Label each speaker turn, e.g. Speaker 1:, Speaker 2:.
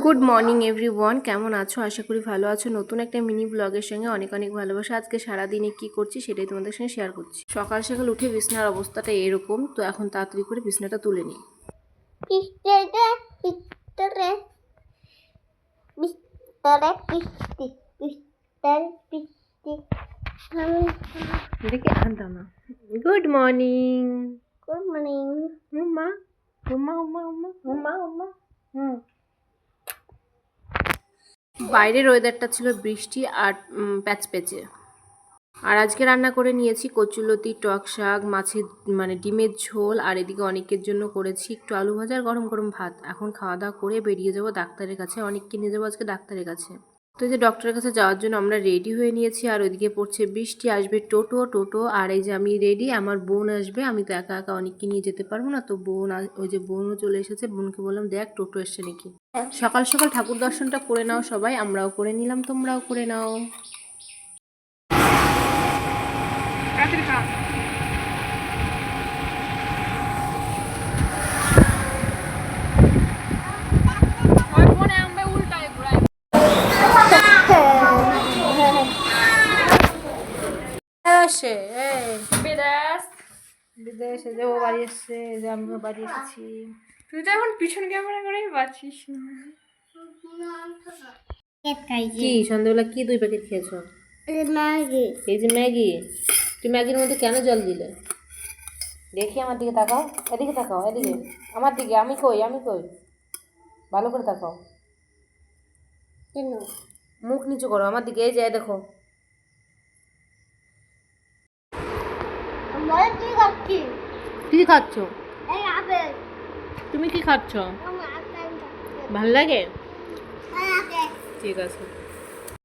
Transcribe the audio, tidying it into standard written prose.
Speaker 1: Good morning everyone, কেমন আছো? আশা করি ভালো আছো। নতুন একটা মিনি ব্লগের সঙ্গে অনেক অনেক ভালোবাসা। আজকে সারাদিনে কি করছি সেটাই তোমাদের সঙ্গে শেয়ার করছি। সকাল সকাল উঠে বিছনার অবস্থাটা এরকম, তো এখন তাড়াতাড়ি করে বিছনাটা তুলে নিই। দেখে আনতাম না। Good morning,
Speaker 2: good morning.
Speaker 1: উম্মা উম্মা উম্মা উম্মা উম্মা উম্মা। বাইরের ওয়েদারটা ছিল বৃষ্টি আর প্যাচপ্যাচে। আর আজকে রান্না করে নিয়েছি কচুলতি, টক শাক, মাছের ডিমের ঝোল, আর এদিকে অনেকের জন্য করেছি একটু আলু ভাজা আর গরম গরম ভাত। এখন খাওয়া দাওয়া করে বেরিয়ে যাবো ডাক্তারের কাছে, অনেককে নিয়ে যাবো আজকে ডাক্তারের কাছে। তো এই যে ডক্টরের কাছে যাওয়ার জন্য আমরা রেডি হয়ে নিয়েছি, আর ওইদিকে পড়ছে বৃষ্টি, আসবে টোটো। আর এই যে আমি রেডি, আমার বোন আসবে, আমি তো একা একা অনেককে নিয়ে যেতে পারবো না, তো বোন ওই যে বোনও চলে এসেছে। বোনকে বললাম দেখ টোটো এসছে নাকি। সকাল সকাল ঠাকুর দর্শনটা করে নাও সবাই, আমরাও করে নিলাম, তোমরাও করে নাও। বিদেশে যে ও বাড়ি এসছে, যে আমিও বাড়ি এসেছি।
Speaker 2: তুই তো এখন পিছন ক্যামেরা করেই পাচ্ছিস
Speaker 1: কি সন্ধ্যাবেলা কি 2 প্যাকেট খেয়েছো?
Speaker 2: ম্যাগি।
Speaker 1: এই যে ম্যাগি। তুমি ম্যাগির মধ্যে কেন জল দিলে? দেখি আমার দিকে তাকাও, এদিকে তাকাও, এদিকে আমার দিকে। আমি কই ভালো করে তাকাও।
Speaker 2: কেন?
Speaker 1: মুখ নিচু করো আমার দিকে, এই যে দেখো।
Speaker 2: আমরা কি খাচ্ছি?
Speaker 1: কি খাচ্ছ?
Speaker 2: এই আপেল।
Speaker 1: তুমি কি খাচ্ছ?
Speaker 2: আমরা আপেল খাচ্ছি।
Speaker 1: ভাল লাগে?
Speaker 2: এই আপেল।
Speaker 1: ঠিক আছে।